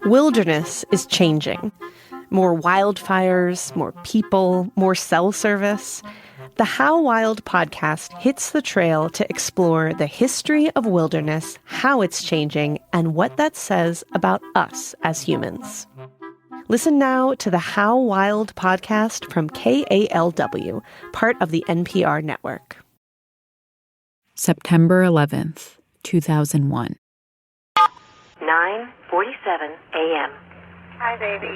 Wilderness is changing. More wildfires, more people, more cell service. The How Wild podcast hits the trail to explore the history of wilderness, how it's changing, and what that says about us as humans. Listen now to the How Wild podcast from KALW, part of the NPR network. September 11th, 2001. 9:47 a.m. Hi, baby.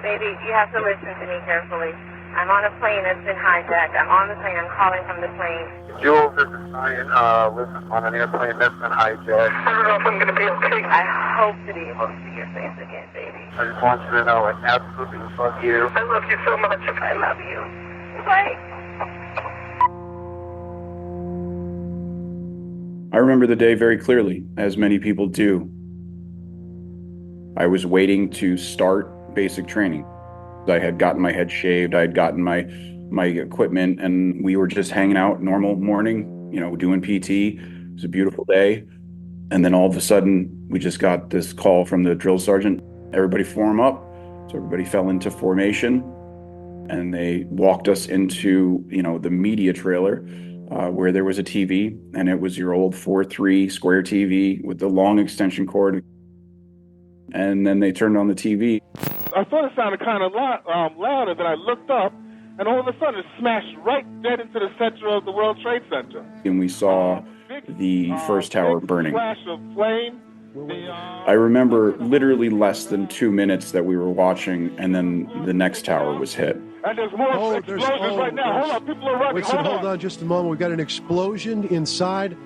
Baby, you have to listen to me carefully. I'm on a plane that's been hijacked. I'm on the plane. I'm calling from the plane. Jules, this is Ryan. Listen, on an airplane that's been hijacked. I don't know if I'm going to be okay. I hope to be able to see your face again, baby. I just want you to know I absolutely love you. I love you so much. I love you. Bye. I remember the day very clearly, as many people do. I was waiting to start basic training. I had gotten my head shaved, I had gotten my equipment, and we were just hanging out, normal morning, doing PT. It was a beautiful day. And then all of a sudden, we just got this call from the drill sergeant. Everybody form up. So everybody fell into formation, and they walked us into, the media trailer where there was a TV, and it was your old 4:3 square TV with the long extension cord. And then they turned on the TV. I thought it sounded kind of louder, then I looked up, and all of a sudden it smashed right dead into the center of the World Trade Center. And we saw the first tower burning. Flash of flame. I remember literally less than 2 minutes that we were watching, and then the next tower was hit. And there's more explosions right now. Hold on, people are running. Wait, hold on just a moment. We've got an explosion inside.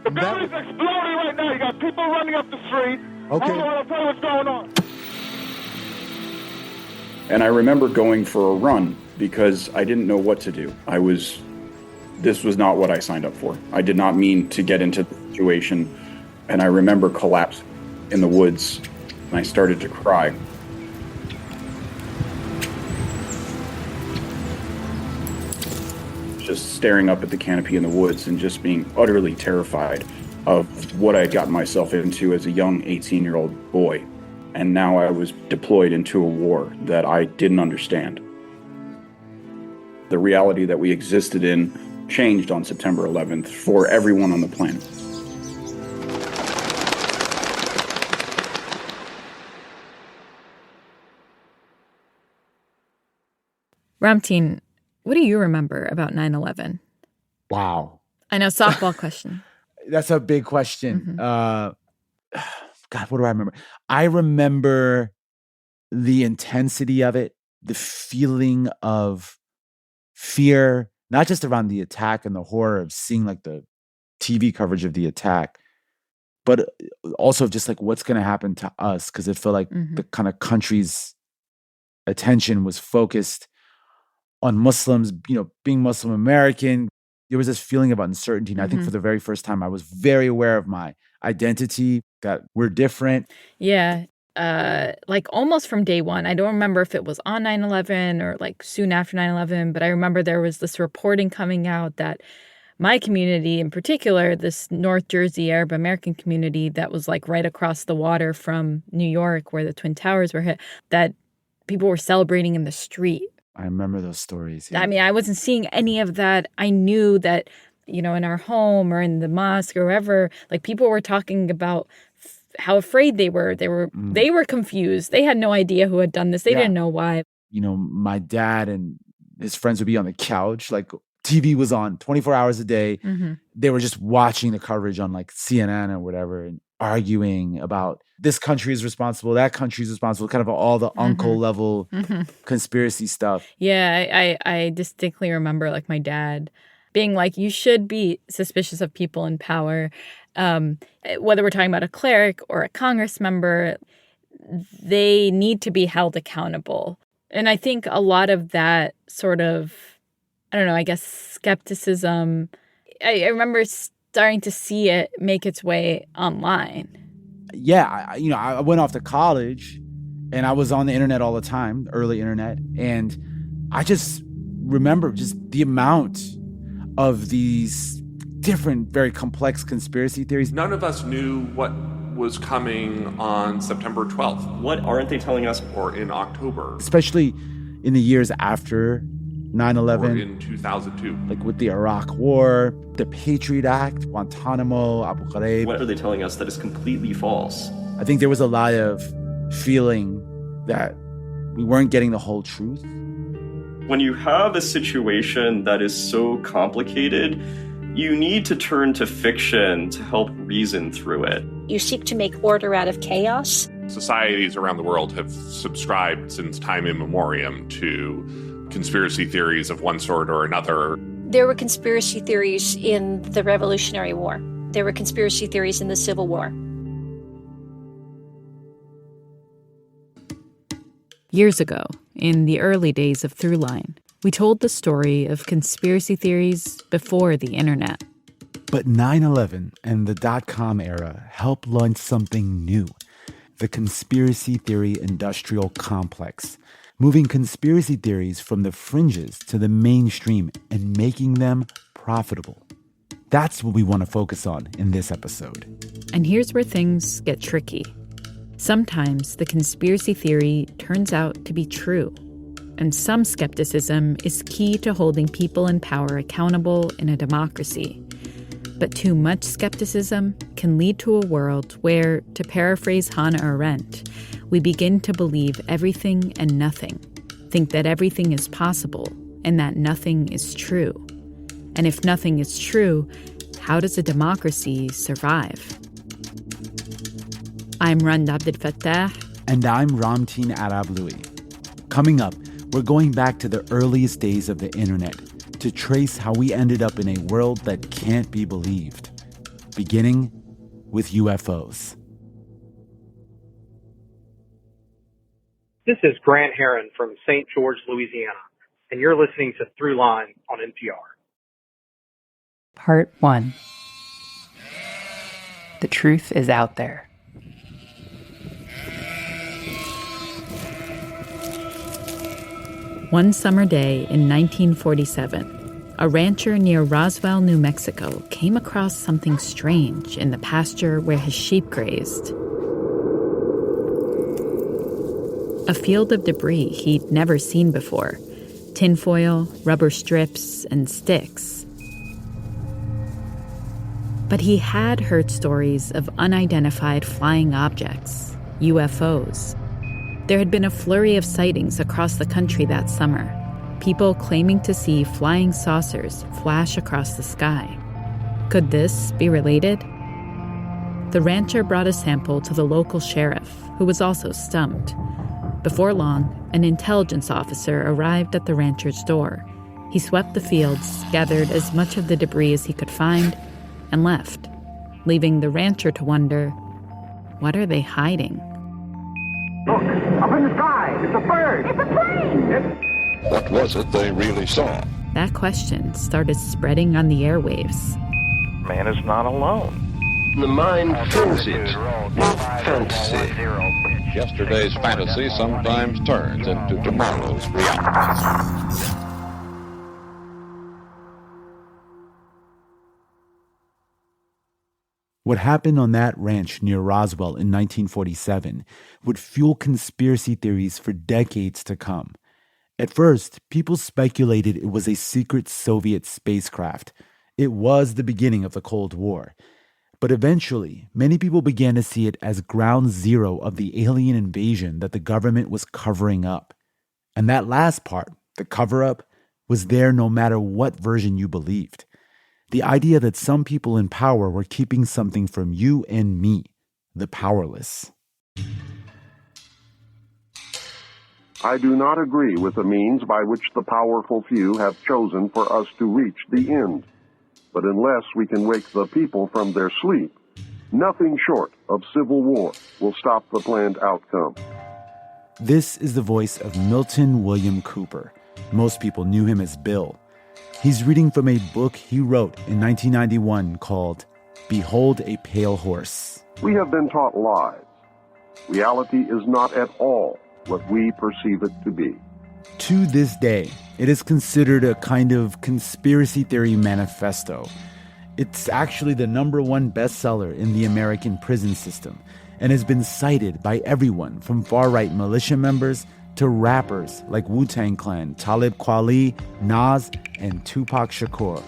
The building's exploding right now. You got people running up the street. Okay. Hold on, I'll tell you what's going on. And I remember going for a run because I didn't know what to do. This was not what I signed up for. I did not mean to get into the situation. And I remember collapsing in the woods, and I started to cry. Just staring up at the canopy in the woods and just being utterly terrified of what I had gotten myself into as a young 18-year-old boy. And now I was deployed into a war that I didn't understand. The reality that we existed in changed on September 11th for everyone on the planet. Ramtin, what do you remember about 9/11? Wow. I know, softball question. That's a big question. God, what do I remember? I remember the intensity of it, the feeling of fear, not just around the attack and the horror of seeing like the TV coverage of the attack, but also just like what's going to happen to us, because it felt like the kind of country's attention was focused on Muslims, being Muslim American. There was this feeling of uncertainty. And I think for the very first time, I was very aware of my identity, that we're different. Yeah. Like almost from day one. I don't remember if it was on 9/11 or like soon after 9/11, but I remember there was this reporting coming out that my community in particular, this North Jersey Arab American community that was like right across the water from New York where the Twin Towers were hit, that people were celebrating in the street. I remember those stories. Yeah. I mean, I wasn't seeing any of that. I knew that, in our home or in the mosque or wherever, like people were talking about how afraid they were. They were confused. They had no idea who had done this. They didn't know why. My dad and his friends would be on the couch, like TV was on 24 hours a day. They were just watching the coverage on like CNN or whatever and arguing about this country is responsible, that country is responsible, kind of all the uncle level conspiracy stuff. Yeah, I distinctly remember like my dad being like, you should be suspicious of people in power. Whether we're talking about a cleric or a Congress member, they need to be held accountable. And I think a lot of that sort of, I don't know, I guess skepticism, I remember starting to see it make its way online. Yeah, I went off to college and I was on the internet all the time, early internet. And I just remember just the amount of these different, very complex conspiracy theories. None of us knew what was coming on September 12th. What aren't they telling us? Or in October. Especially in the years after 9/11. Or in 2002. Like with the Iraq War, the Patriot Act, Guantanamo, Abu Ghraib. What are they telling us that is completely false? I think there was a lot of feeling that we weren't getting the whole truth. When you have a situation that is so complicated, you need to turn to fiction to help reason through it. You seek to make order out of chaos. Societies around the world have subscribed since time immemorial to conspiracy theories of one sort or another. There were conspiracy theories in the Revolutionary War. There were conspiracy theories in the Civil War. Years ago, in the early days of Throughline, we told the story of conspiracy theories before the internet. But 9/11 and the dot-com era helped launch something new, the conspiracy theory industrial complex, moving conspiracy theories from the fringes to the mainstream and making them profitable. That's what we want to focus on in this episode. And here's where things get tricky. Sometimes the conspiracy theory turns out to be true, and some skepticism is key to holding people in power accountable in a democracy. But too much skepticism can lead to a world where, to paraphrase Hannah Arendt, we begin to believe everything and nothing, think that everything is possible and that nothing is true. And if nothing is true, how does a democracy survive? I'm Rand Abdel Fattah. And I'm Ramteen Arablouei. Coming up, we're going back to the earliest days of the internet to trace how we ended up in a world that can't be believed, beginning with UFOs. This is Grant Heron from St. George, Louisiana, and you're listening to Throughline on NPR. Part 1. The truth is out there. One summer day in 1947, a rancher near Roswell, New Mexico, came across something strange in the pasture where his sheep grazed. A field of debris he'd never seen before: tinfoil, rubber strips, and sticks. But he had heard stories of unidentified flying objects, UFOs. There had been a flurry of sightings across the country that summer, people claiming to see flying saucers flash across the sky. Could this be related? The rancher brought a sample to the local sheriff, who was also stumped. Before long, an intelligence officer arrived at the rancher's door. He swept the fields, gathered as much of the debris as he could find, and left, leaving the rancher to wonder, what are they hiding? Look, up in the sky, it's a bird! It's a plane! What was it they really saw? That question started spreading on the airwaves. Man is not alone. The mind fills it with fantasy. Yesterday's fantasy sometimes turns into tomorrow's reality. What happened on that ranch near Roswell in 1947 would fuel conspiracy theories for decades to come. At first, people speculated it was a secret Soviet spacecraft. It was the beginning of the Cold War. But eventually, many people began to see it as ground zero of the alien invasion that the government was covering up. And that last part, the cover-up, was there no matter what version you believed. The idea that some people in power were keeping something from you and me, the powerless. I do not agree with the means by which the powerful few have chosen for us to reach the end. But unless we can wake the people from their sleep, nothing short of civil war will stop the planned outcome. This is the voice of Milton William Cooper. Most people knew him as Bill. He's reading from a book he wrote in 1991 called Behold a Pale Horse. We have been taught lies. Reality is not at all what we perceive it to be. To this day, it is considered a kind of conspiracy theory manifesto. It's actually the #1 bestseller in the American prison system and has been cited by everyone from far-right militia members to rappers like Wu-Tang Clan, Talib Kweli, Nas, and Tupac Shakur.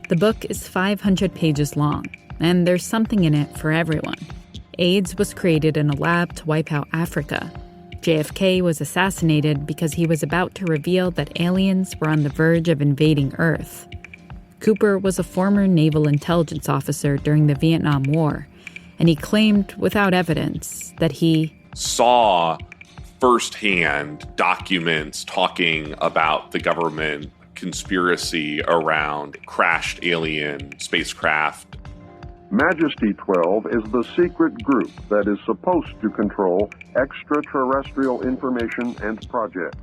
The book is 500 pages long, and there's something in it for everyone. AIDS was created in a lab to wipe out Africa. JFK was assassinated because he was about to reveal that aliens were on the verge of invading Earth. Cooper was a former naval intelligence officer during the Vietnam War, and he claimed, without evidence, that he saw firsthand documents talking about the government conspiracy around crashed alien spacecraft. Majesty 12 is the secret group that is supposed to control extraterrestrial information and projects.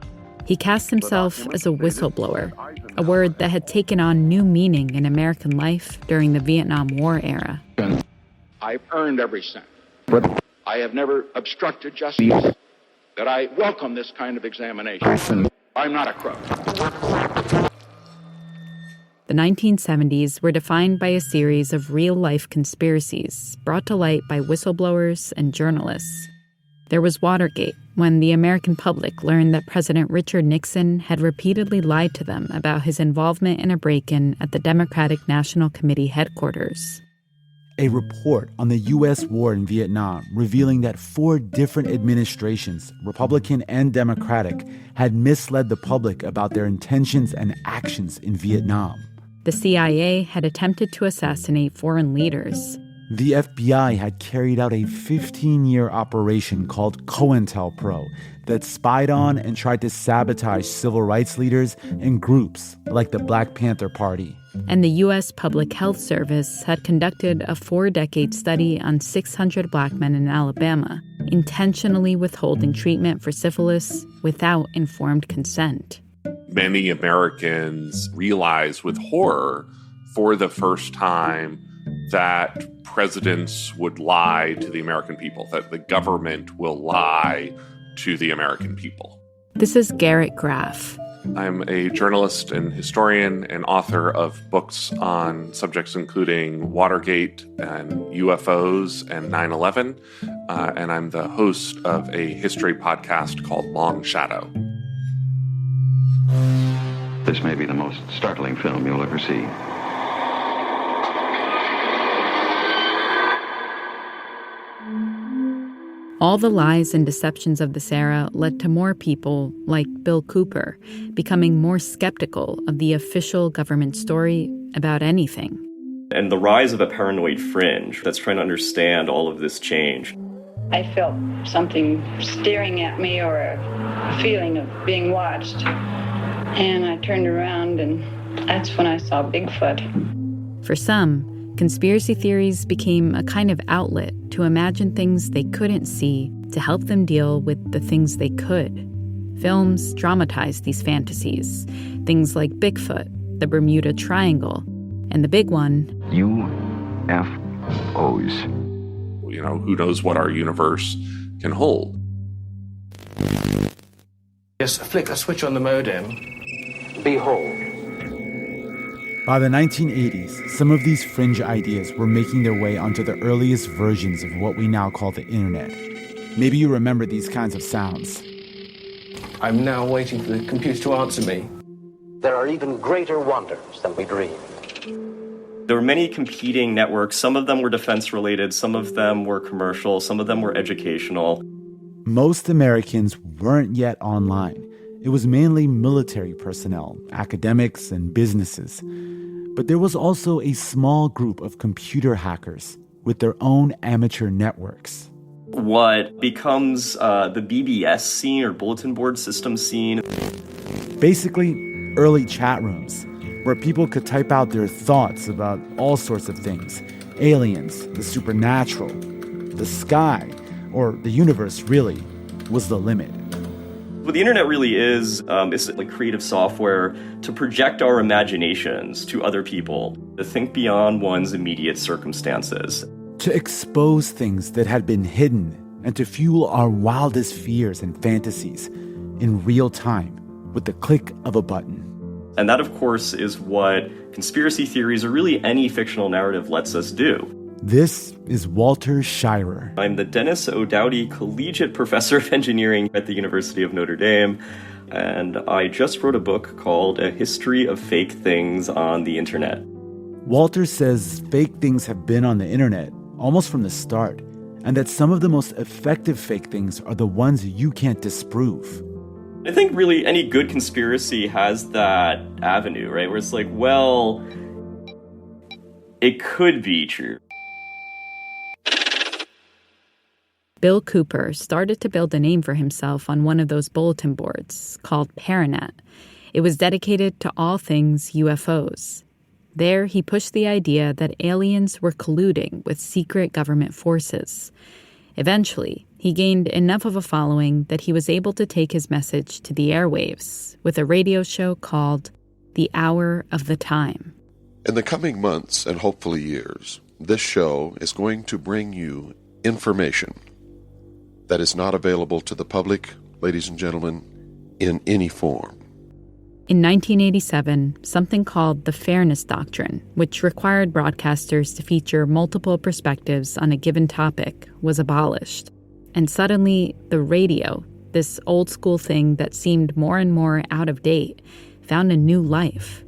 He cast himself as a whistleblower, a word that had taken on new meaning in American life during the Vietnam War era. I've earned every cent. I have never obstructed justice. That I welcome this kind of examination. I'm not a crook. The 1970s were defined by a series of real-life conspiracies brought to light by whistleblowers and journalists. There was Watergate, when the American public learned that President Richard Nixon had repeatedly lied to them about his involvement in a break-in at the Democratic National Committee headquarters. A report on the U.S. war in Vietnam revealing that 4 different administrations, Republican and Democratic, had misled the public about their intentions and actions in Vietnam. The CIA had attempted to assassinate foreign leaders. The FBI had carried out a 15-year operation called COINTELPRO that spied on and tried to sabotage civil rights leaders and groups like the Black Panther Party. And the U.S. Public Health Service had conducted a 4-decade study on 600 black men in Alabama, intentionally withholding treatment for syphilis without informed consent. Many Americans realize with horror for the first time that presidents would lie to the American people, that the government will lie to the American people. This is Garrett Graff. I'm a journalist and historian and author of books on subjects including Watergate and UFOs and 9/11, and I'm the host of a history podcast called Long Shadow. This may be the most startling film you'll ever see. All the lies and deceptions of this era led to more people, like Bill Cooper, becoming more skeptical of the official government story about anything. And the rise of a paranoid fringe that's trying to understand all of this change. I felt something staring at me, or a feeling of being watched. And I turned around, and that's when I saw Bigfoot. For some, conspiracy theories became a kind of outlet to imagine things they couldn't see to help them deal with the things they could. Films dramatized these fantasies, things like Bigfoot, the Bermuda Triangle, and the big one, UFOs. You know, who knows what our universe can hold? Just flick a switch on the modem. Behold. By the 1980s, some of these fringe ideas were making their way onto the earliest versions of what we now call the internet. Maybe you remember these kinds of sounds. I'm now waiting for the computer to answer me. There are even greater wonders than we dreamed. There were many competing networks. Some of them were defense-related, some of them were commercial, some of them were educational. Most Americans weren't yet online. It was mainly military personnel, academics, and businesses. But there was also a small group of computer hackers with their own amateur networks. What becomes the BBS scene, or bulletin board system scene. Basically, early chat rooms where people could type out their thoughts about all sorts of things. Aliens, the supernatural, the sky, or the universe really was the limit. What the internet really is like creative software to project our imaginations to other people, to think beyond one's immediate circumstances. To expose things that had been hidden and to fuel our wildest fears and fantasies in real time with the click of a button. And that, of course, is what conspiracy theories or really any fictional narrative lets us do. This is Walter Shirer. I'm the Dennis O'Dowdy Collegiate Professor of Engineering at the University of Notre Dame, and I just wrote a book called A History of Fake Things on the Internet. Walter says fake things have been on the internet almost from the start, and that some of the most effective fake things are the ones you can't disprove. I think really any good conspiracy has that avenue, right? Where it's like, well, it could be true. Bill Cooper started to build a name for himself on one of those bulletin boards called Paranet. It was dedicated to all things UFOs. There, he pushed the idea that aliens were colluding with secret government forces. Eventually, he gained enough of a following that he was able to take his message to the airwaves with a radio show called The Hour of the Time. In the coming months and hopefully years, this show is going to bring you information that is not available to the public, ladies and gentlemen, in any form. In 1987, something called the Fairness Doctrine, which required broadcasters to feature multiple perspectives on a given topic, was abolished. And suddenly, the radio, this old-school thing that seemed more and more out of date, found a new life.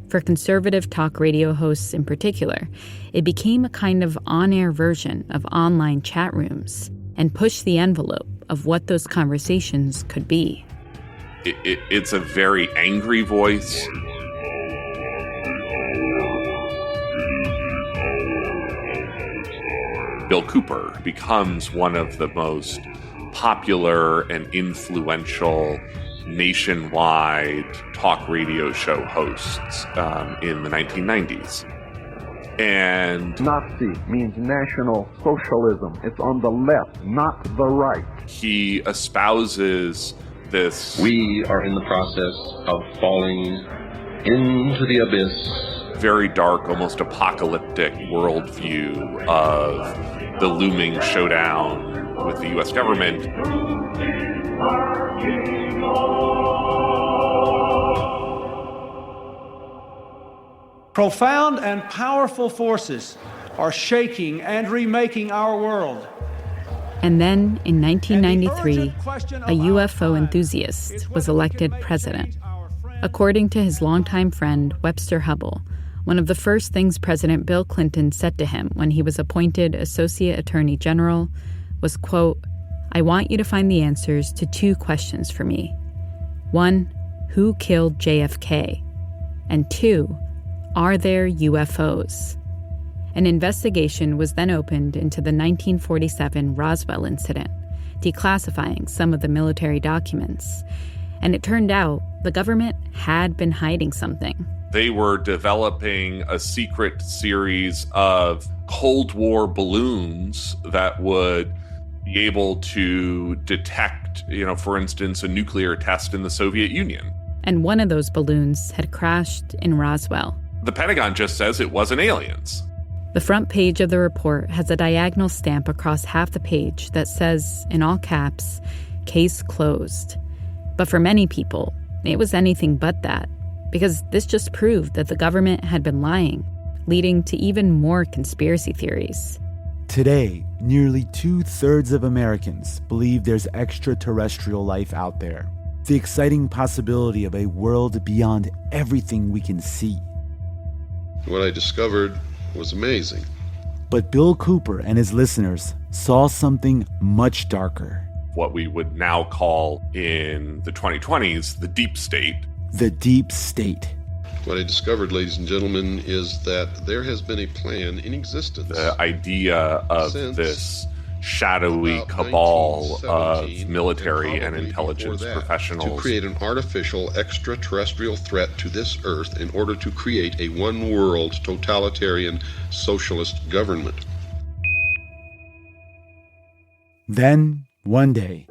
For conservative talk radio hosts in particular, it became a kind of on-air version of online chat rooms and pushed the envelope of what those conversations could be. It's a very angry voice. Bill Cooper becomes one of the most popular and influential nationwide talk radio show hosts in the 1990s. And Nazi means National Socialism. It's on the left, not the right. He espouses this. We are in the process of falling into the abyss. Very dark, almost apocalyptic worldview of the looming showdown with the U.S. government. Profound and powerful forces are shaking and remaking our world. And then, in 1993, a UFO enthusiast was elected president. According to his longtime friend, Webster Hubbell, one of the first things President Bill Clinton said to him when he was appointed Associate Attorney General was, quote, "I want you to find the answers to two questions for me. One, who killed JFK? And two, are there UFOs?" An investigation was then opened into the 1947 Roswell incident, declassifying some of the military documents. And it turned out the government had been hiding something. They were developing a secret series of Cold War balloons that would be able to detect, for instance, a nuclear test in the Soviet Union. And one of those balloons had crashed in Roswell. The Pentagon just says it wasn't aliens. The front page of the report has a diagonal stamp across half the page that says, in all caps, "Case closed." But for many people, it was anything but that, because this just proved that the government had been lying, leading to even more conspiracy theories. Today, nearly 2/3 of Americans believe there's extraterrestrial life out there. The exciting possibility of a world beyond everything we can see. What I discovered was amazing. But Bill Cooper and his listeners saw something much darker. What we would now call in the 2020s the deep state. The deep state. What I discovered, ladies and gentlemen, is that there has been a plan in existence. The idea of this shadowy cabal of military and intelligence professionals to create an artificial extraterrestrial threat to this Earth in order to create a one-world totalitarian socialist government. Then, one day,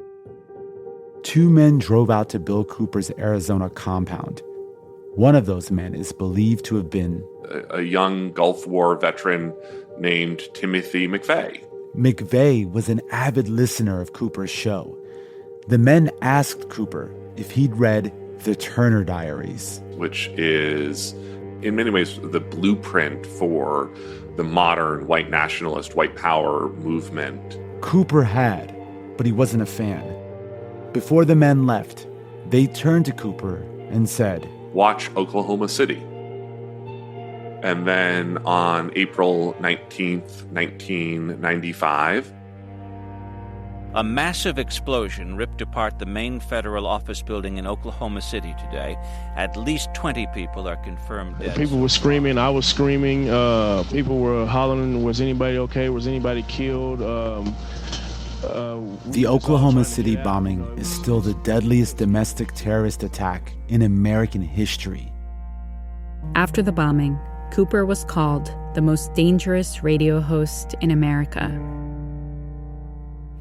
two men drove out to Bill Cooper's Arizona compound. One of those men is believed to have been a young Gulf War veteran named Timothy McVeigh. McVeigh was an avid listener of Cooper's show. The men asked Cooper if he'd read the Turner Diaries, which is in many ways the blueprint for the modern white nationalist, white power movement. Cooper had, but he wasn't a fan. Before the men left, they turned to Cooper and said, "Watch Oklahoma City." And then on April 19th, 1995, a massive explosion ripped apart the main federal office building in Oklahoma City today. At least 20 people are confirmed dead. People were screaming. I was screaming. People were hollering, was anybody okay? Was anybody killed? The Oklahoma City bombing is still the deadliest domestic terrorist attack in American history. After the bombing, Cooper was called the most dangerous radio host in America,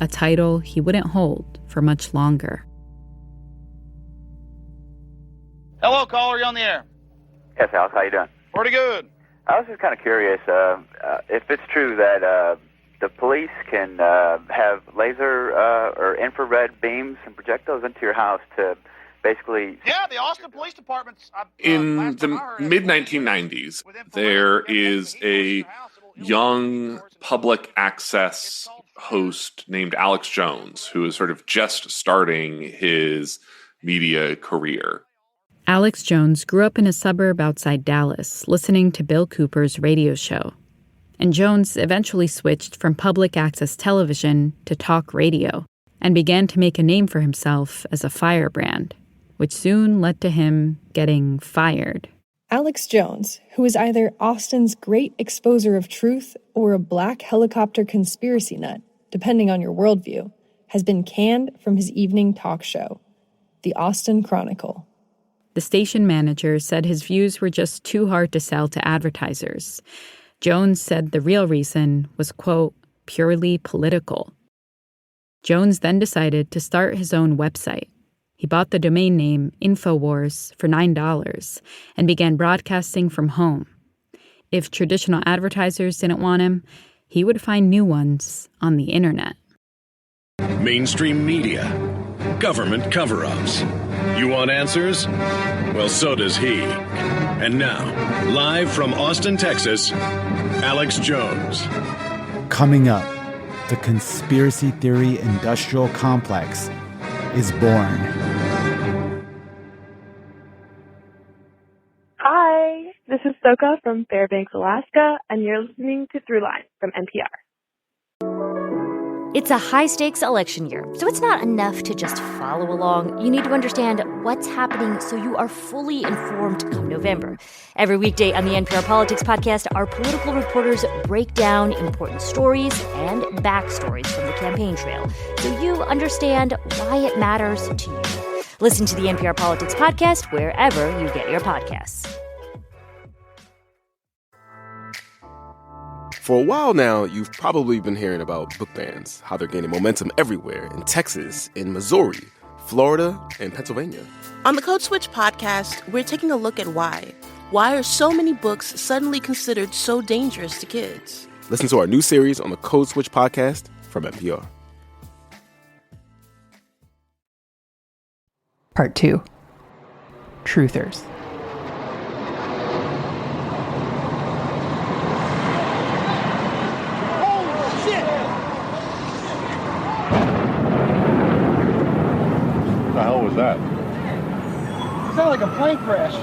a title he wouldn't hold for much longer. Hello, caller, you on the air? Yes, Alex, how you doing? Pretty good. I was just kind of curious if it's true that the police can have laser or infrared beams and project those into your house to basically... Yeah, the Austin Police Department's... in the mid-1990s, there is a young public access host named Alex Jones, who is sort of just starting his media career. Alex Jones grew up in a suburb outside Dallas, listening to Bill Cooper's radio show. And Jones eventually switched from public access television to talk radio and began to make a name for himself as a firebrand, which soon led to him getting fired. Alex Jones, who is either Austin's great exposer of truth or a black helicopter conspiracy nut, depending on your worldview, has been canned from his evening talk show, The Austin Chronicle. The station manager said his views were just too hard to sell to advertisers. Jones said the real reason was, quote, purely political. Jones then decided to start his own website. He bought the domain name InfoWars for $9 and began broadcasting from home. If traditional advertisers didn't want him, he would find new ones on the internet. Mainstream media, government cover-ups. You want answers? Well, so does he. And now, live from Austin, Texas, Alex Jones. Coming up, the conspiracy theory industrial complex is born. Hi, this is Soka from Fairbanks, Alaska, and you're listening to Throughline from NPR. It's a high-stakes election year, so it's not enough to just follow along. You need to understand what's happening so you are fully informed come November. Every weekday on the NPR Politics Podcast, our political reporters break down important stories and backstories from the campaign trail so you understand why it matters to you. Listen to the NPR Politics Podcast wherever you get your podcasts. For a while now, you've probably been hearing about book bans, how they're gaining momentum everywhere in Texas, in Missouri, Florida, and Pennsylvania. On the Code Switch podcast, we're taking a look at why. Why are so many books suddenly considered so dangerous to kids? Listen to our new series on the Code Switch podcast from NPR. Part 2. Truthers. What the hell was that? It sounded like a plane crash.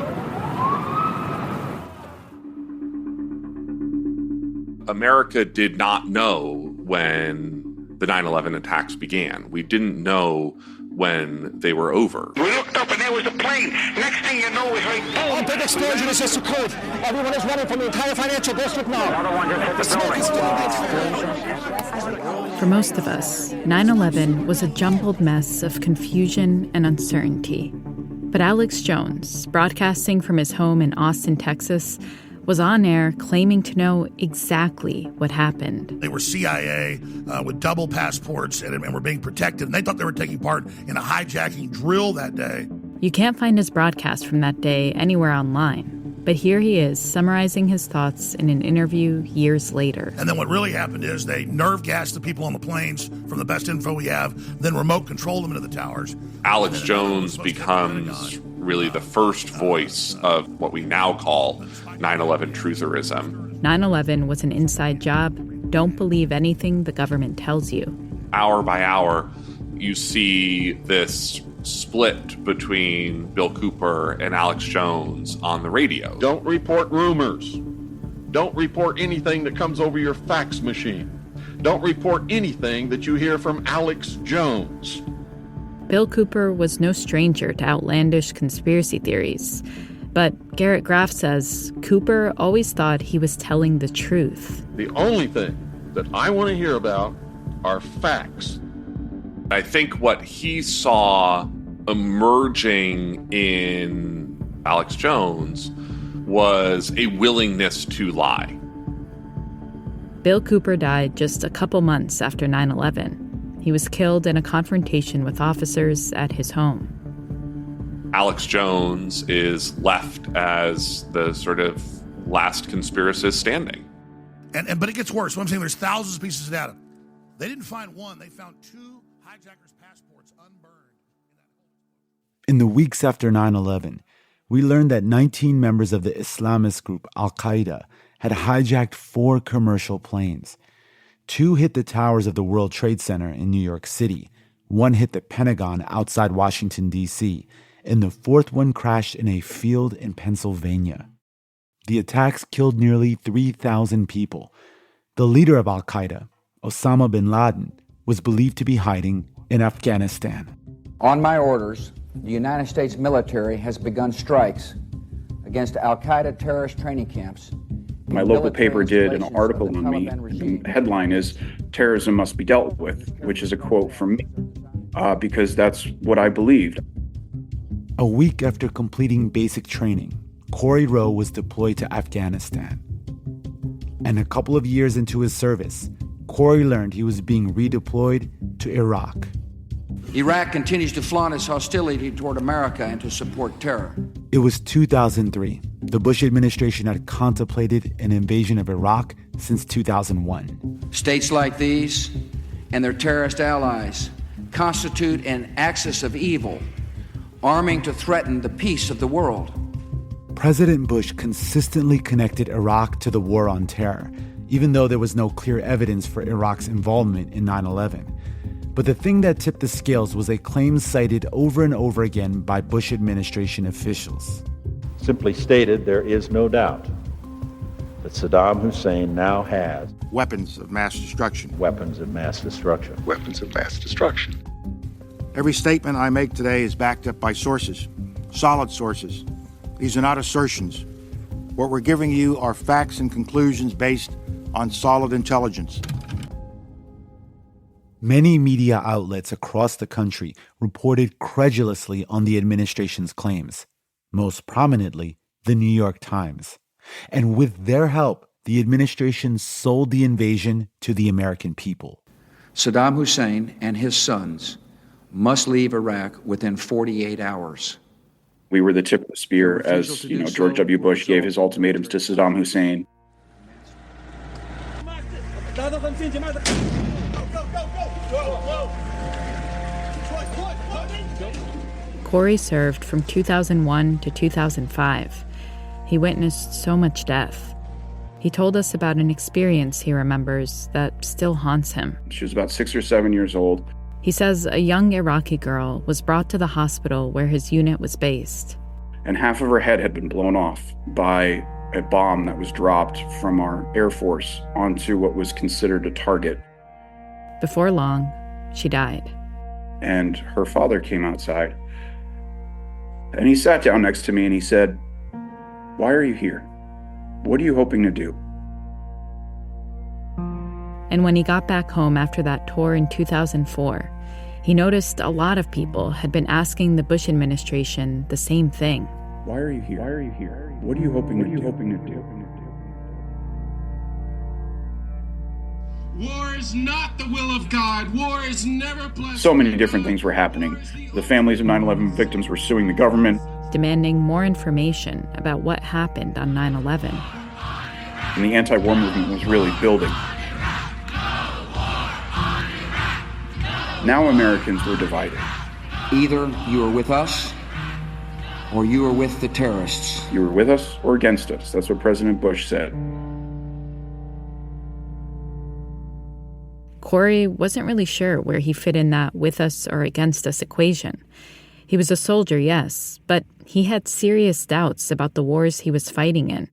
America did not know when the 9/11 attacks began. We didn't know when they were over. We looked up and there was a plane. Next thing you know, we heard boom. Big explosion is just occurred. Everyone is running from the entire financial district now. Another one just hit the building. For most of us, 9/11 was a jumbled mess of confusion and uncertainty. But Alex Jones, broadcasting from his home in Austin, Texas, was on air claiming to know exactly what happened. They were CIA with double passports and were being protected. And they thought they were taking part in a hijacking drill that day. You can't find his broadcast from that day anywhere online. But here he is, summarizing his thoughts in an interview years later. And then what really happened is they nerve gassed the people on the planes, from the best info we have, then remote controlled them into the towers. Alex Jones becomes really the first voice of what we now call 9/11 trutherism. 9/11 was an inside job. Don't believe anything the government tells you. Hour by hour, you see this split between Bill Cooper and Alex Jones on the radio. Don't report rumors. Don't report anything that comes over your fax machine. Don't report anything that you hear from Alex Jones. Bill Cooper was no stranger to outlandish conspiracy theories. But Garrett Graff says Cooper always thought he was telling the truth. The only thing that I want to hear about are facts. I think what he saw emerging in Alex Jones was a willingness to lie. Bill Cooper died just a couple months after 9/11. He was killed in a confrontation with officers at his home. Alex Jones is left as the sort of last conspiracist standing. But it gets worse. What I'm saying, there's thousands of pieces of data. They didn't find one. They found 2 hijackers' passports unburned. In the weeks after 9/11, we learned that 19 members of the Islamist group Al-Qaeda had hijacked 4 commercial planes. 2 hit the towers of the World Trade Center in New York City. 1 hit the Pentagon outside Washington, D.C., and the 4th one crashed in a field in Pennsylvania. The attacks killed nearly 3,000 people. The leader of Al-Qaeda, Osama bin Laden, was believed to be hiding in Afghanistan. On my orders, the United States military has begun strikes against Al-Qaeda terrorist training camps. My local paper did an article on me. The headline is, "Terrorism must be dealt with," which is a quote from me, because that's what I believed. A week after completing basic training, Corey Rowe was deployed to Afghanistan. And a couple of years into his service, Corey learned he was being redeployed to Iraq. Iraq continues to flaunt its hostility toward America and to support terror. It was 2003. The Bush administration had contemplated an invasion of Iraq since 2001. States like these and their terrorist allies constitute an axis of evil, arming to threaten the peace of the world. President Bush consistently connected Iraq to the war on terror, even though there was no clear evidence for Iraq's involvement in 9/11. But the thing that tipped the scales was a claim cited over and over again by Bush administration officials. Simply stated, there is no doubt that Saddam Hussein now has weapons of mass destruction. Weapons of mass destruction. Weapons of mass destruction. Every statement I make today is backed up by sources, solid sources. These are not assertions. What we're giving you are facts and conclusions based on solid intelligence. Many media outlets across the country reported credulously on the administration's claims, most prominently the New York Times. And with their help, the administration sold the invasion to the American people. Saddam Hussein and his sons must leave Iraq within 48 hours. We were the tip of the spear as, George W. Bush gave his ultimatums to Saddam Hussein. Corey served from 2001 to 2005. He witnessed so much death. He told us about an experience he remembers that still haunts him. She was about 6 or 7 years old. He says a young Iraqi girl was brought to the hospital where his unit was based. And half of her head had been blown off by a bomb that was dropped from our Air Force onto what was considered a target. Before long, she died. And her father came outside. And he sat down next to me and he said, "Why are you here? What are you hoping to do?" And when he got back home after that tour in 2004, he noticed a lot of people had been asking the Bush administration the same thing. Why are you here? Why are you here? What are you hoping to do? War is not the will of God. War is never blessed. So many different things were happening. The families of 9/11 victims were suing the government, demanding more information about what happened on 9/11. And the anti-war movement was really building. Now Americans were divided. Either you are with us or you are with the terrorists. You were with us or against us. That's what President Bush said. Corey wasn't really sure where he fit in that with us or against us equation. He was a soldier, yes, but he had serious doubts about the wars he was fighting in.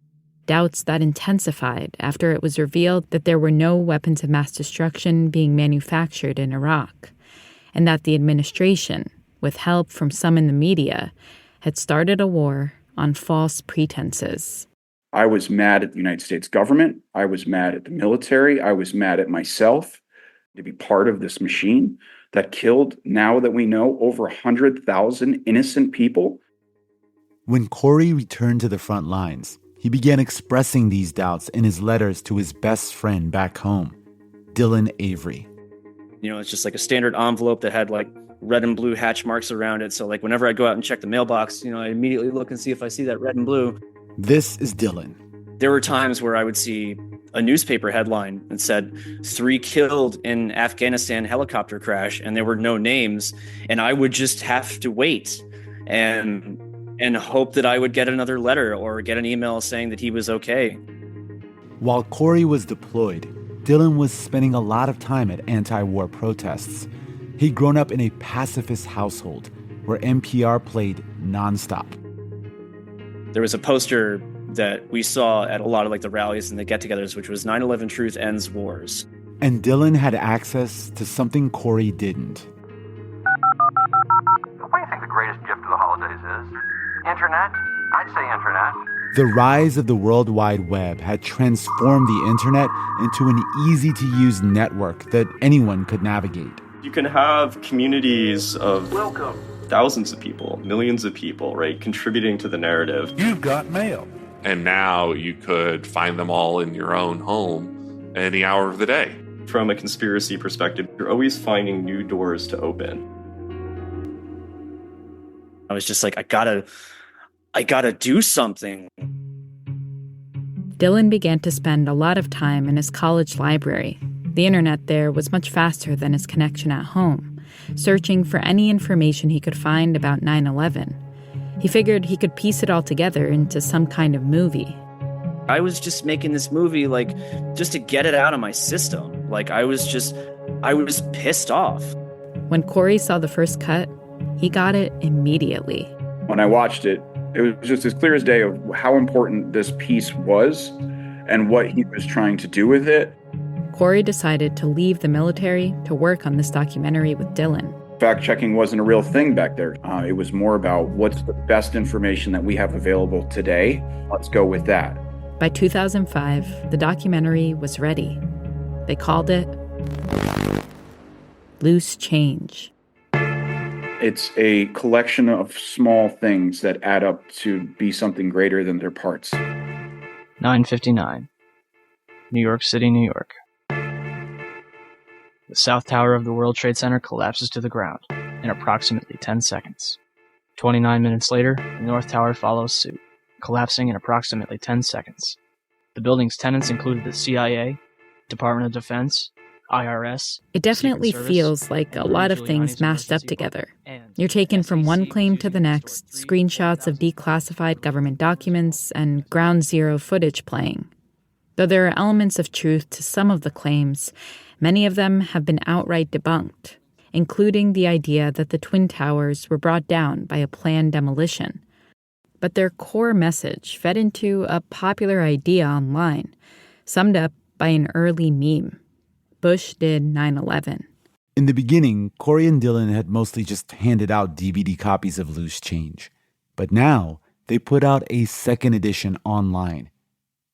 Doubts that intensified after it was revealed that there were no weapons of mass destruction being manufactured in Iraq, and that the administration, with help from some in the media, had started a war on false pretenses. I was mad at the United States government. I was mad at the military. I was mad at myself to be part of this machine that killed, now that we know, over 100,000 innocent people. When Corey returned to the front lines, he began expressing these doubts in his letters to his best friend back home, Dylan Avery. You know, it's just like a standard envelope that had like red and blue hatch marks around it. So like whenever I go out and check the mailbox, you know, I immediately look and see if I see that red and blue. This is Dylan. There were times where I would see a newspaper headline that said 3 killed in Afghanistan helicopter crash, and there were no names. And I would just have to wait and hope that I would get another letter or get an email saying that he was okay. While Corey was deployed, Dylan was spending a lot of time at anti-war protests. He'd grown up in a pacifist household where NPR played nonstop. There was a poster that we saw at a lot of like the rallies and the get-togethers, which was 9/11 Truth Ends Wars. And Dylan had access to something Corey didn't. What do you think the greatest gift of the holidays is? Internet? I'd say internet. The rise of the World Wide Web had transformed the internet into an easy-to-use network that anyone could navigate. You can have communities of thousands of people, millions of people, right, contributing to the narrative. You've got mail. And now you could find them all in your own home any hour of the day. From a conspiracy perspective, you're always finding new doors to open. I was just like, I gotta do something. Dylan began to spend a lot of time in his college library. The internet there was much faster than his connection at home, searching for any information he could find about 9/11. He figured he could piece it all together into some kind of movie. I was just making this movie, like, just to get it out of my system. Like, I was pissed off. When Corey saw the first cut, he got it immediately. When I watched it, it was just as clear as day of how important this piece was and what he was trying to do with it. Corey decided to leave the military to work on this documentary with Dylan. Fact-checking wasn't a real thing back there. It was more about what's the best information that we have available today. Let's go with that. By 2005, the documentary was ready. They called it Loose Change. It's a collection of small things that add up to be something greater than their parts. 9:59, New York City, New York. The South Tower of the World Trade Center collapses to the ground in approximately 10 seconds. 29 minutes later, the North Tower follows suit, collapsing in approximately 10 seconds. The building's tenants included the CIA, Department of Defense, IRS. It definitely feels like a lot of things mashed up together. You're taken from one claim to the next, screenshots of declassified government documents and ground zero footage playing. Though there are elements of truth to some of the claims, many of them have been outright debunked, including the idea that the Twin Towers were brought down by a planned demolition. But their core message fed into a popular idea online, summed up by an early meme. Bush did 9/11. In the beginning, Corey and Dylan had mostly just handed out DVD copies of Loose Change. But now, they put out a second edition online,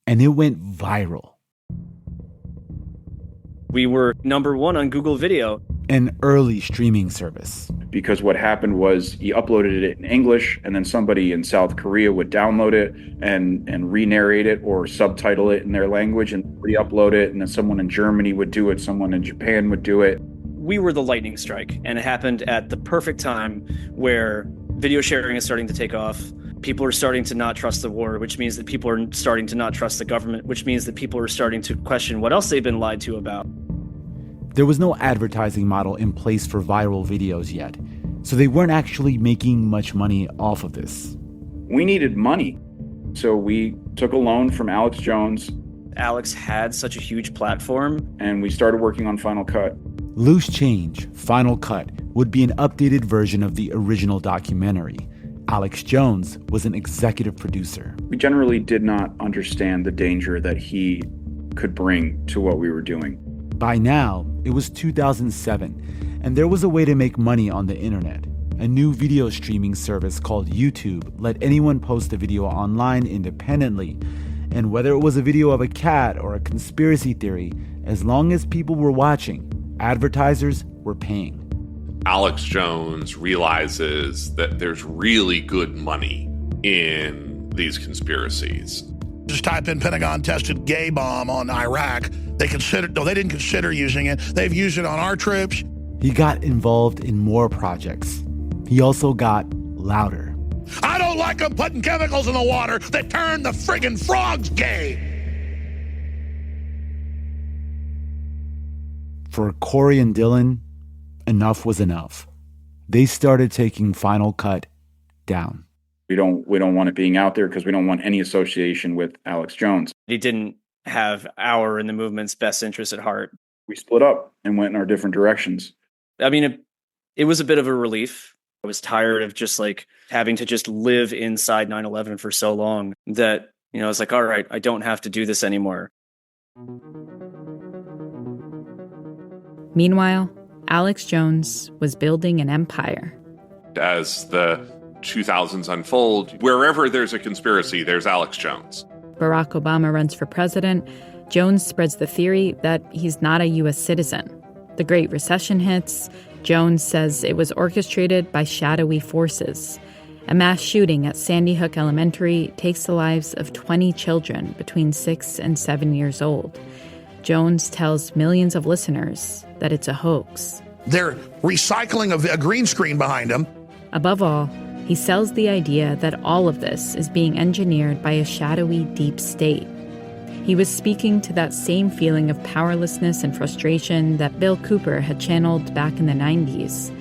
and it went viral. We were #1 on Google Video. An early streaming service. Because what happened was he uploaded it in English, and then somebody in South Korea would download it and re-narrate it or subtitle it in their language and re-upload it, and then someone in Germany would do it, someone in Japan would do it. We were the lightning strike, and it happened at the perfect time where video sharing is starting to take off. People are starting to not trust the war, which means that people are starting to not trust the government, which means that people are starting to question what else they've been lied to about. There was no advertising model in place for viral videos yet, so they weren't actually making much money off of this. We needed money. So we took a loan from Alex Jones. Alex had such a huge platform. And we started working on Final Cut. Loose Change, Final Cut, would be an updated version of the original documentary. Alex Jones was an executive producer. We generally did not understand the danger that he could bring to what we were doing. By now, it was 2007, and there was a way to make money on the internet. A new video streaming service called YouTube let anyone post a video online independently. And whether it was a video of a cat or a conspiracy theory, as long as people were watching, advertisers were paying. Alex Jones realizes that there's really good money in these conspiracies. Just type in Pentagon tested gay bomb on Iraq. They didn't consider using it. They've used it on our troops. He got involved in more projects. He also got louder. I don't like them putting chemicals in the water that turn the friggin' frogs gay. For Corey and Dylan, enough was enough. They started taking Final Cut down. We don't want it being out there because we don't want any association with Alex Jones. He didn't have our and the movement's best interest at heart. We split up and went in our different directions. I mean, it was a bit of a relief. I was tired of just like having to just live inside 9/11 for so long that, I was like, all right, I don't have to do this anymore. Meanwhile, Alex Jones was building an empire. As the 2000s unfold, wherever there's a conspiracy, there's Alex Jones. Barack Obama runs for president. Jones spreads the theory that he's not a U.S. citizen. The Great Recession hits. Jones says it was orchestrated by shadowy forces. A mass shooting at Sandy Hook Elementary takes the lives of 20 children between 6 and 7 years old. Jones tells millions of listeners that it's a hoax. They're recycling a green screen behind them. Above all, he sells the idea that all of this is being engineered by a shadowy deep state. He was speaking to that same feeling of powerlessness and frustration that Bill Cooper had channeled back in the 90s.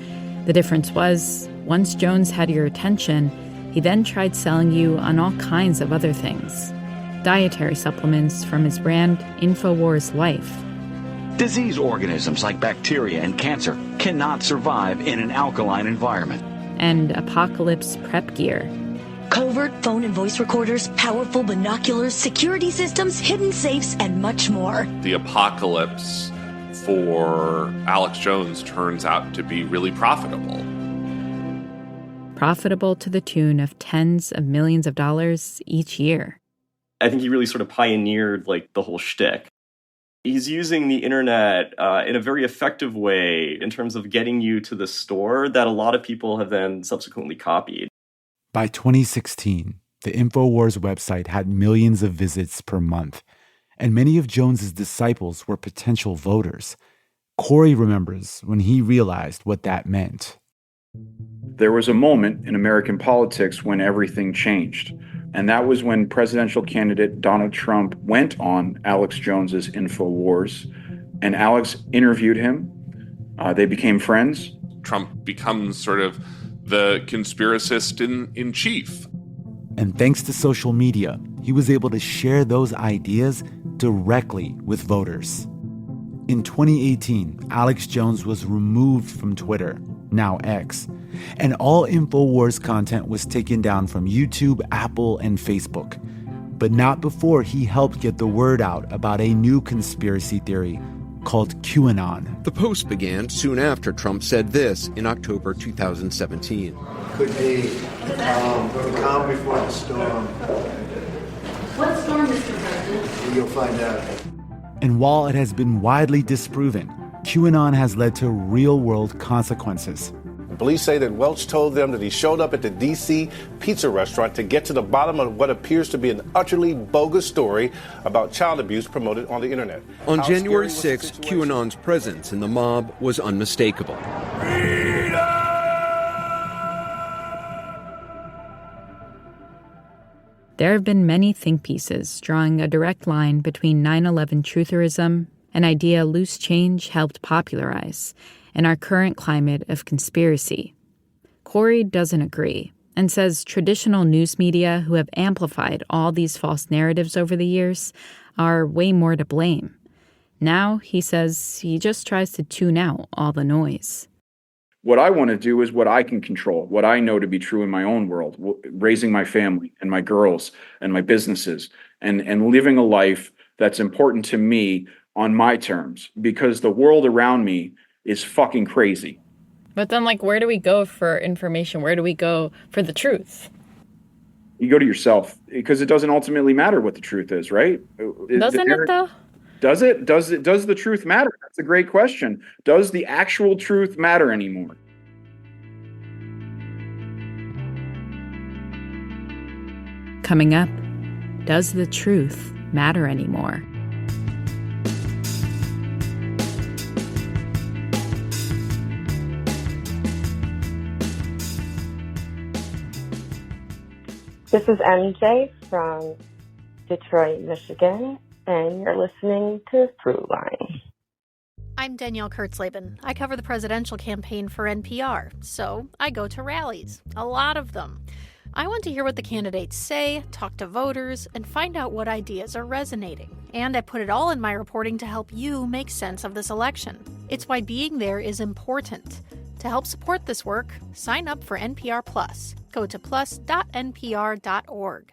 The difference was, once Jones had your attention, he then tried selling you on all kinds of other things. Dietary supplements from his brand InfoWars Life. Disease organisms like bacteria and cancer cannot survive in an alkaline environment. And apocalypse prep gear. Covert phone and voice recorders, powerful binoculars, security systems, hidden safes, and much more. The apocalypse for Alex Jones turns out to be really profitable. Profitable to the tune of tens of millions of dollars each year. I think he really sort of pioneered the whole shtick. He's using the internet in a very effective way in terms of getting you to the store that a lot of people have then subsequently copied. By 2016, the InfoWars website had millions of visits per month, and many of Jones's disciples were potential voters. Corey remembers when he realized what that meant. There was a moment in American politics when everything changed. And that was when presidential candidate Donald Trump went on Alex Jones's InfoWars, and Alex interviewed him. They became friends. Trump becomes sort of the conspiracist in chief. And thanks to social media, he was able to share those ideas directly with voters. In 2018, Alex Jones was removed from Twitter, now X, and all InfoWars content was taken down from YouTube, Apple, and Facebook. But not before he helped get the word out about a new conspiracy theory called QAnon. The post began soon after Trump said this in October 2017. Could be the calm before the storm. What storm, Mr. President? You'll find out. And while it has been widely disproven, QAnon has led to real-world consequences. Police say that Welch told them that he showed up at the D.C. pizza restaurant to get to the bottom of what appears to be an utterly bogus story about child abuse promoted on the internet. On January 6, QAnon's presence in the mob was unmistakable. There have been many think pieces drawing a direct line between 9/11 trutherism, an idea loose change helped popularize, and our current climate of conspiracy. Corey doesn't agree, and says traditional news media who have amplified all these false narratives over the years are way more to blame. Now, he says he just tries to tune out all the noise. What I want to do is what I can control, what I know to be true in my own world, raising my family and my girls and my businesses and living a life that's important to me on my terms, because the world around me is fucking crazy. But then, where do we go for information? Where do we go for the truth? You go to yourself, because it doesn't ultimately matter what the truth is, right? Doesn't it, though? Does it? Does the truth matter? That's a great question. Does the actual truth matter anymore? Coming up, does the truth matter anymore? This is MJ from Detroit, Michigan, and you're listening to Throughline. I'm Danielle Kurtzleben. I cover the presidential campaign for NPR, so I go to rallies, a lot of them. I want to hear what the candidates say, talk to voters, and find out what ideas are resonating. And I put it all in my reporting to help you make sense of this election. It's why being there is important. To help support this work, sign up for NPR Plus. Go to plus.npr.org.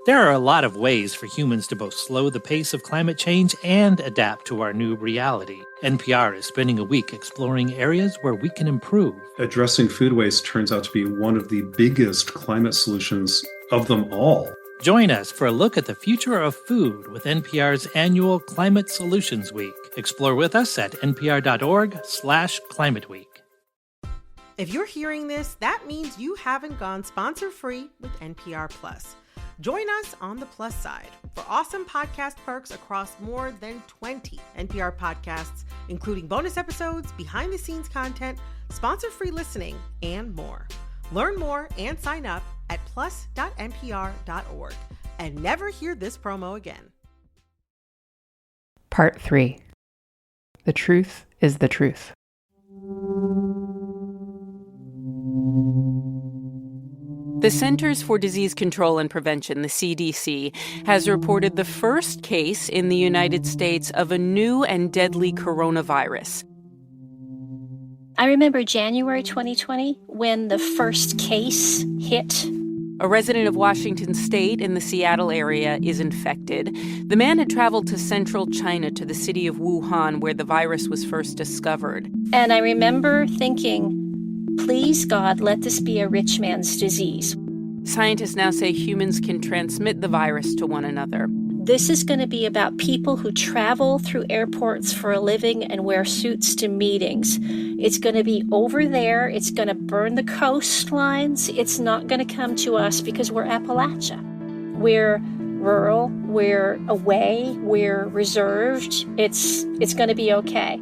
There are a lot of ways for humans to both slow the pace of climate change and adapt to our new reality. NPR is spending a week exploring areas where we can improve. Addressing food waste turns out to be one of the biggest climate solutions of them all. Join us for a look at the future of food with NPR's annual Climate Solutions Week. Explore with us at npr.org/Climate Week. If you're hearing this, that means you haven't gone sponsor-free with NPR Plus. Join us on the plus side for awesome podcast perks across more than 20 NPR podcasts, including bonus episodes, behind-the-scenes content, sponsor-free listening, and more. Learn more and sign up at plus.npr.org and never hear this promo again. Part 3. The truth is the truth. The Centers for Disease Control and Prevention, the CDC, has reported the first case in the United States of a new and deadly coronavirus. I remember January 2020 when the first case hit. A resident of Washington State in the Seattle area is infected. The man had traveled to central China to the city of Wuhan, where the virus was first discovered. And I remember thinking, please, God, let this be a rich man's disease. Scientists now say humans can transmit the virus to one another. This is going to be about people who travel through airports for a living and wear suits to meetings. It's going to be over there. It's going to burn the coastlines. It's not going to come to us because we're Appalachia. We're rural. We're away. We're reserved. It's going to be okay.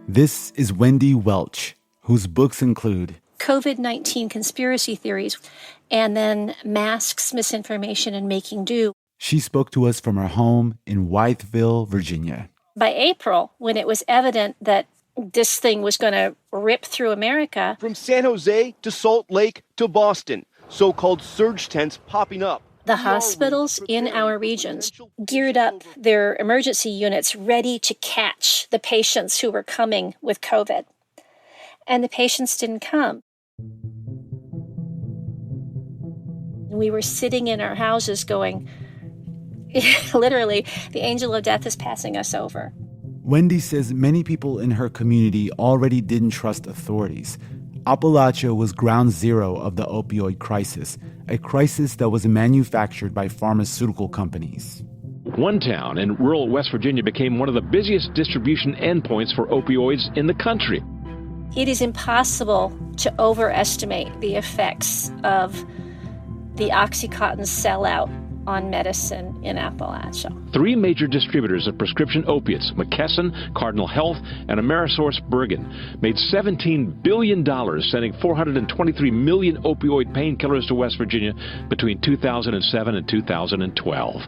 This is Wendy Welch, whose books include COVID-19 Conspiracy Theories and then Masks, Misinformation, and Making Do. She spoke to us from her home in Wytheville, Virginia. By April, when it was evident that this thing was going to rip through America. From San Jose to Salt Lake to Boston, so-called surge tents popping up. The hospitals in our regions geared up their emergency units ready to catch the patients who were coming with COVID. And the patients didn't come. We were sitting in our houses going, literally, the angel of death is passing us over. Wendy says many people in her community already didn't trust authorities. Appalachia was ground zero of the opioid crisis, a crisis that was manufactured by pharmaceutical companies. One town in rural West Virginia became one of the busiest distribution endpoints for opioids in the country. It is impossible to overestimate the effects of the OxyContin sellout on medicine in Appalachia. 3 major distributors of prescription opiates, McKesson, Cardinal Health, and AmerisourceBergen, made $17 billion sending 423 million opioid painkillers to West Virginia between 2007 and 2012.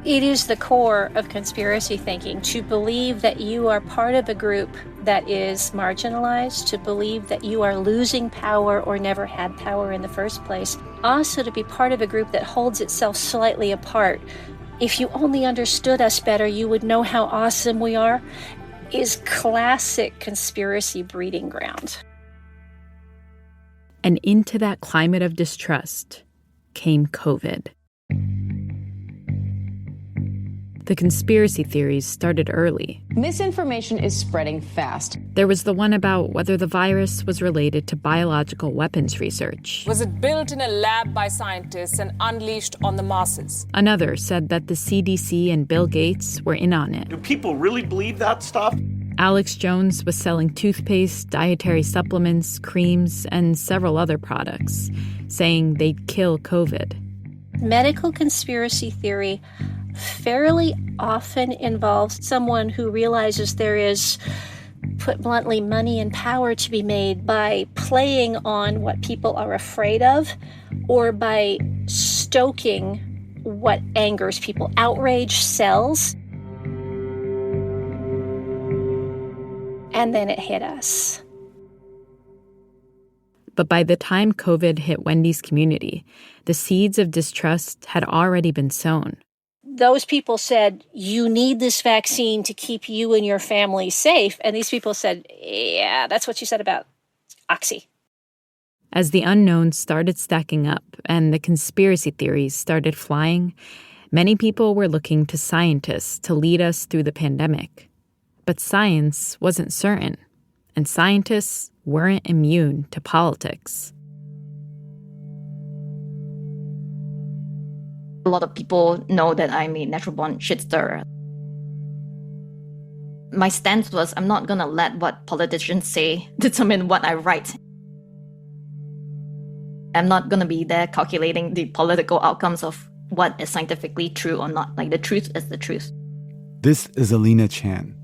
It is the core of conspiracy thinking, to believe that you are part of a group that is marginalized, to believe that you are losing power or never had power in the first place, also to be part of a group that holds itself slightly apart. If you only understood us better, you would know how awesome we are, is classic conspiracy breeding ground. And into that climate of distrust came COVID. The conspiracy theories started early. Misinformation is spreading fast. There was the one about whether the virus was related to biological weapons research. Was it built in a lab by scientists and unleashed on the masses? Another said that the CDC and Bill Gates were in on it. Do people really believe that stuff? Alex Jones was selling toothpaste, dietary supplements, creams, and several other products, saying they'd kill COVID. Medical conspiracy theory fairly often involves someone who realizes there is, put bluntly, money and power to be made by playing on what people are afraid of or by stoking what angers people. Outrage sells. And then it hit us. But by the time COVID hit Wendy's community, the seeds of distrust had already been sown. Those people said, you need this vaccine to keep you and your family safe. And these people said, yeah, that's what you said about Oxy. As the unknowns started stacking up and the conspiracy theories started flying, many people were looking to scientists to lead us through the pandemic. But science wasn't certain, and scientists weren't immune to politics. A lot of people know that I'm a natural-born shit-stirrer. My stance was I'm not going to let what politicians say determine what I write. I'm not going to be there calculating the political outcomes of what is scientifically true or not. Like, the truth is the truth. This is Alina Chan.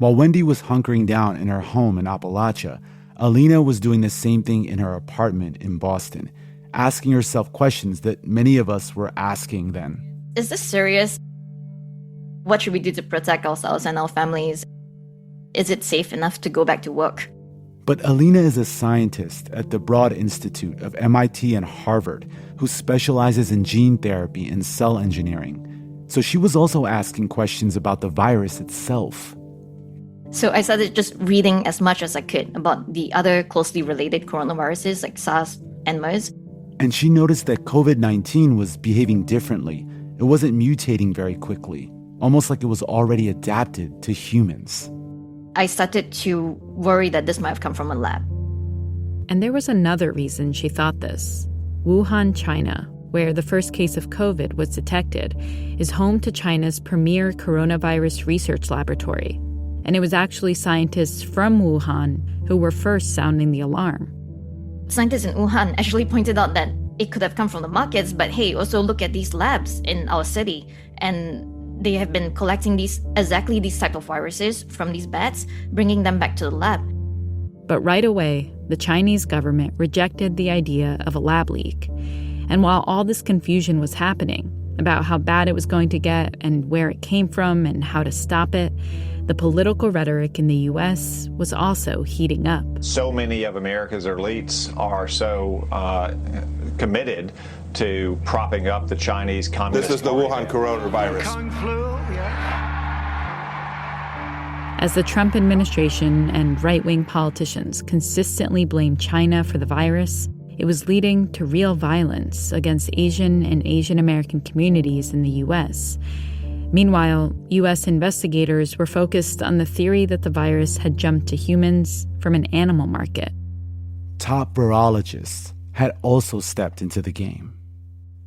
While Wendy was hunkering down in her home in Appalachia, Alina was doing the same thing in her apartment in Boston, asking herself questions that many of us were asking then. Is this serious? What should we do to protect ourselves and our families? Is it safe enough to go back to work? But Alina is a scientist at the Broad Institute of MIT and Harvard who specializes in gene therapy and cell engineering. So she was also asking questions about the virus itself. So I started just reading as much as I could about the other closely related coronaviruses like SARS and MERS. And she noticed that COVID-19 was behaving differently. It wasn't mutating very quickly, almost like it was already adapted to humans. I started to worry that this might have come from a lab. And there was another reason she thought this. Wuhan, China, where the first case of COVID was detected, is home to China's premier coronavirus research laboratory. And it was actually scientists from Wuhan who were first sounding the alarm. Scientists in Wuhan actually pointed out that it could have come from the markets, but hey, also look at these labs in our city. And they have been collecting these type of viruses from these bats, bringing them back to the lab. But right away, the Chinese government rejected the idea of a lab leak. And while all this confusion was happening about how bad it was going to get and where it came from and how to stop it, the political rhetoric in the U.S. was also heating up. So many of America's elites are so committed to propping up the Chinese Communist This is the Wuhan coronavirus. As the Trump administration and right-wing politicians consistently blamed China for the virus, it was leading to real violence against Asian and Asian American communities in the U.S. Meanwhile, U.S. investigators were focused on the theory that the virus had jumped to humans from an animal market. Top virologists had also stepped into the game.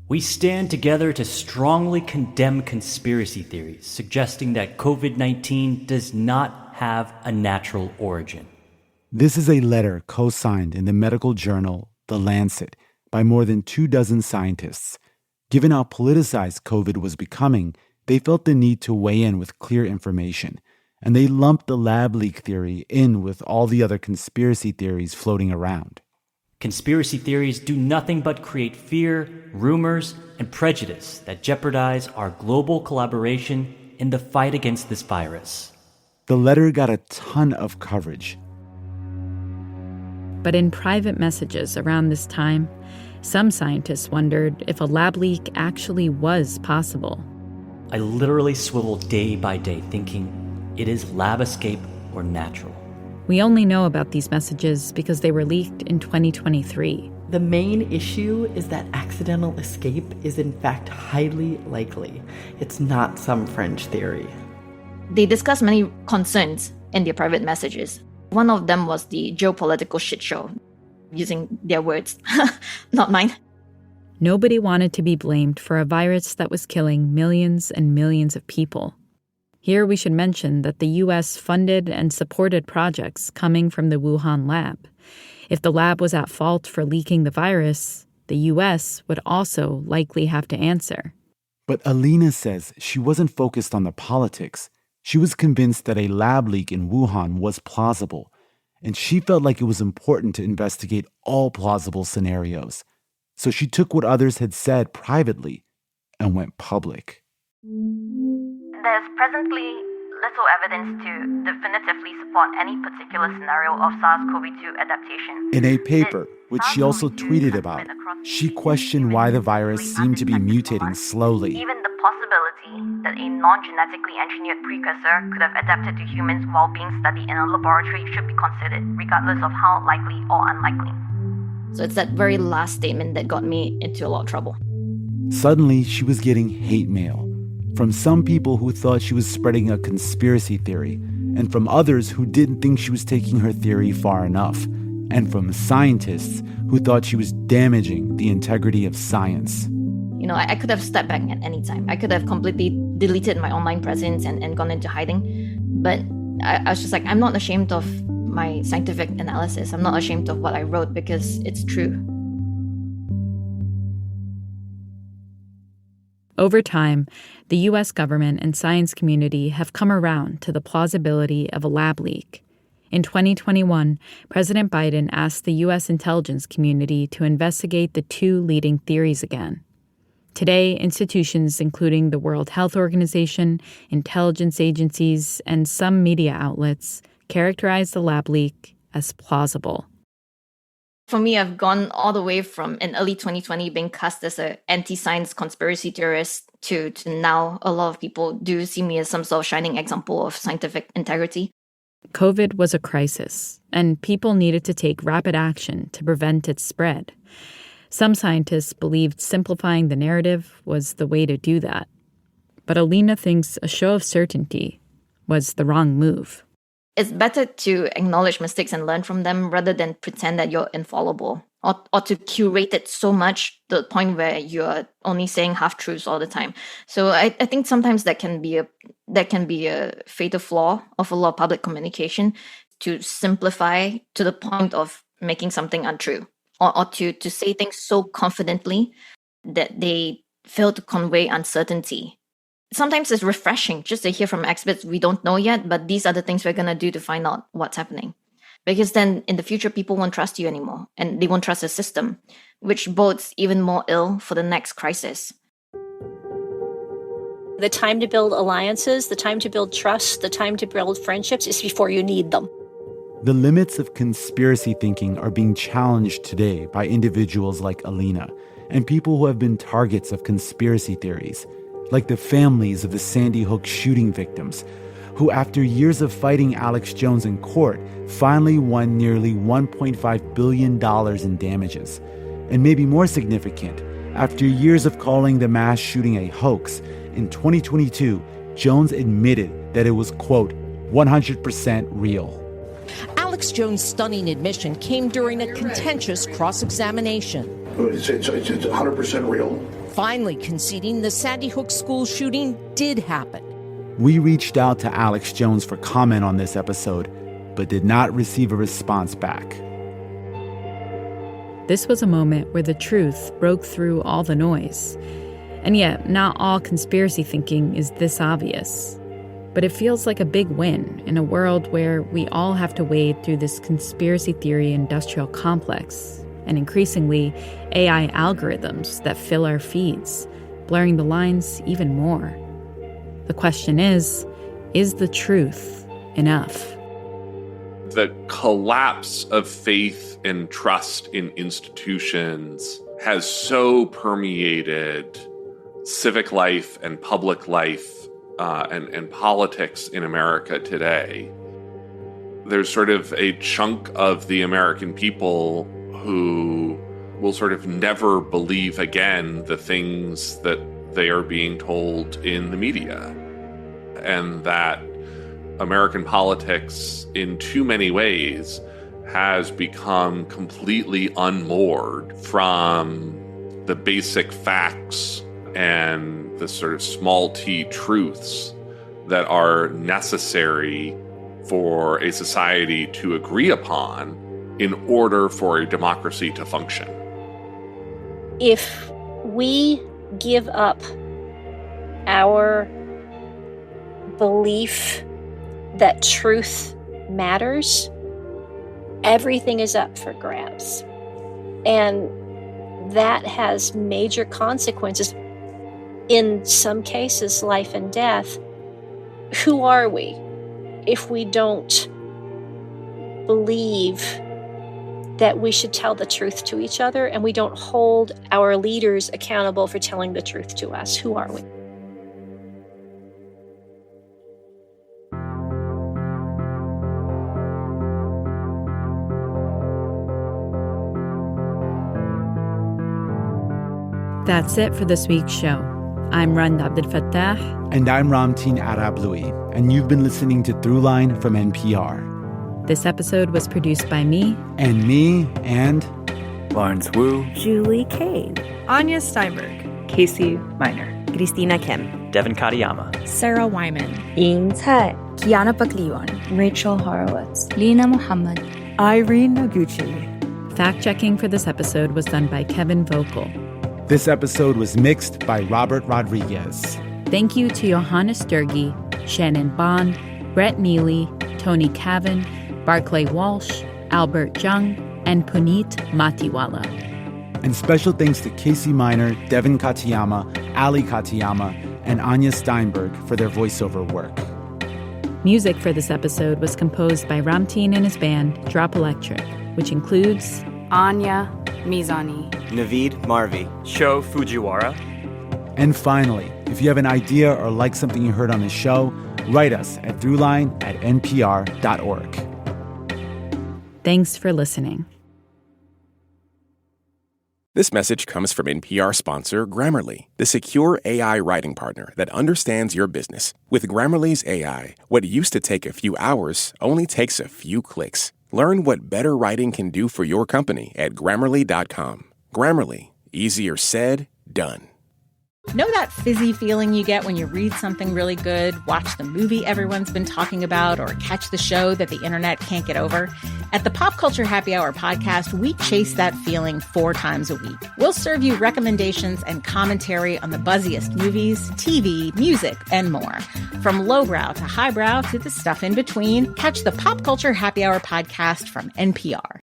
We stand together to strongly condemn conspiracy theories suggesting that COVID-19 does not have a natural origin. This is a letter co-signed in the medical journal The Lancet by more than 24 scientists. Given how politicized COVID was becoming, they felt the need to weigh in with clear information, and they lumped the lab leak theory in with all the other conspiracy theories floating around. Conspiracy theories do nothing but create fear, rumors, and prejudice that jeopardize our global collaboration in the fight against this virus. The letter got a ton of coverage. But in private messages around this time, some scientists wondered if a lab leak actually was possible. I literally swivel day by day thinking it is lab escape or natural. We only know about these messages because they were leaked in 2023. The main issue is that accidental escape is in fact highly likely. It's not some fringe theory. They discussed many concerns in their private messages. One of them was the geopolitical shit show, using their words, not mine. Nobody wanted to be blamed for a virus that was killing millions and millions of people. Here we should mention that the U.S. funded and supported projects coming from the Wuhan lab. If the lab was at fault for leaking the virus, the U.S. would also likely have to answer. But Alina says she wasn't focused on the politics. She was convinced that a lab leak in Wuhan was plausible, and she felt like it was important to investigate all plausible scenarios. So she took what others had said privately and went public. There's presently little evidence to definitively support any particular scenario of SARS-CoV-2 adaptation. In a paper, which she also tweeted about, she questioned why the virus seemed to be mutating slowly. Even the possibility that a non-genetically engineered precursor could have adapted to humans while being studied in a laboratory should be considered, regardless of how likely or unlikely. So it's that very last statement that got me into a lot of trouble. Suddenly, she was getting hate mail from some people who thought she was spreading a conspiracy theory, and from others who didn't think she was taking her theory far enough, and from scientists who thought she was damaging the integrity of science. You know, I could have stepped back at any time. I could have completely deleted my online presence and gone into hiding. But I was just like, I'm not ashamed of my scientific analysis. I'm not ashamed of what I wrote because it's true. Over time, the U.S. government and science community have come around to the plausibility of a lab leak. In 2021, President Biden asked the U.S. intelligence community to investigate the two leading theories again. Today, institutions including the World Health Organization, intelligence agencies, and some media outlets characterize the lab leak as plausible. For me, I've gone all the way from in early 2020 being cast as an anti-science conspiracy theorist to now a lot of people do see me as some sort of shining example of scientific integrity. COVID was a crisis, and people needed to take rapid action to prevent its spread. Some scientists believed simplifying the narrative was the way to do that. But Alina thinks a show of certainty was the wrong move. It's better to acknowledge mistakes and learn from them rather than pretend that you're infallible or to curate it so much to the point where you're only saying half-truths all the time. So I think sometimes that can be a fatal flaw of a lot of public communication, to simplify to the point of making something untrue or to say things so confidently that they fail to convey uncertainty. Sometimes it's refreshing just to hear from experts we don't know yet, but these are the things we're going to do to find out what's happening. Because then in the future, people won't trust you anymore, and they won't trust the system, which bodes even more ill for the next crisis. The time to build alliances, the time to build trust, the time to build friendships is before you need them. The limits of conspiracy thinking are being challenged today by individuals like Alina and people who have been targets of conspiracy theories, like the families of the Sandy Hook shooting victims, who after years of fighting Alex Jones in court, finally won nearly $1.5 billion in damages. And maybe more significant, after years of calling the mass shooting a hoax, in 2022, Jones admitted that it was, quote, 100% real. Alex Jones' stunning admission came during a contentious cross-examination. It's 100% real. Finally conceding the Sandy Hook school shooting did happen. We reached out to Alex Jones for comment on this episode, but did not receive a response back. This was a moment where the truth broke through all the noise. And yet, not all conspiracy thinking is this obvious. But it feels like a big win in a world where we all have to wade through this conspiracy theory industrial complex, and increasingly, AI algorithms that fill our feeds, blurring the lines even more. The question is the truth enough? The collapse of faith and trust in institutions has so permeated civic life and public life and politics in America today. There's sort of a chunk of the American people who will sort of never believe again the things that they are being told in the media. And that American politics, in too many ways, has become completely unmoored from the basic facts and the sort of small t truths that are necessary for a society to agree upon in order for a democracy to function. If we give up our belief that truth matters, everything is up for grabs. And that has major consequences. In some cases, life and death. Who are we if we don't believe that we should tell the truth to each other and we don't hold our leaders accountable for telling the truth to us? Who are we? That's it for this week's show. I'm Rand Abdel Fattah. And I'm Ramtin Arablouei. And you've been listening to Throughline from NPR. This episode was produced by me. And me, and... Lawrence Wu. Julie Kane. Anya Steinberg. Casey Miner. Christina Kim. Devin Katayama. Sarah Wyman. Ying Tsai. Kiana Pakliwan. Rachel Horowitz. Lena Muhammad. Irene Noguchi. Fact-checking for this episode was done by Kevin Vogel. This episode was mixed by Robert Rodriguez. Thank you to Johannes Sturgi, Shannon Bond, Brett Neely, Tony Cavan, Barclay Walsh, Albert Jung, and Puneet Matiwala. And special thanks to Casey Miner, Devin Katayama, Ali Katayama, and Anya Steinberg for their voiceover work. Music for this episode was composed by Ramtin and his band, Drop Electric, which includes Anya Mizani, Naveed Marvi, Sho Fujiwara. And finally, if you have an idea or like something you heard on the show, write us at throughline@npr.org. Thanks for listening. This message comes from NPR sponsor Grammarly, the secure AI writing partner that understands your business. With Grammarly's AI, what used to take a few hours only takes a few clicks. Learn what better writing can do for your company at Grammarly.com. Grammarly. Easier said, done. Know that fizzy feeling you get when you read something really good, watch the movie everyone's been talking about, or catch the show that the internet can't get over? At the Pop Culture Happy Hour podcast, we chase that feeling 4 times a week. We'll serve you recommendations and commentary on the buzziest movies, TV, music, and more. From lowbrow to highbrow to the stuff in between, catch the Pop Culture Happy Hour podcast from NPR.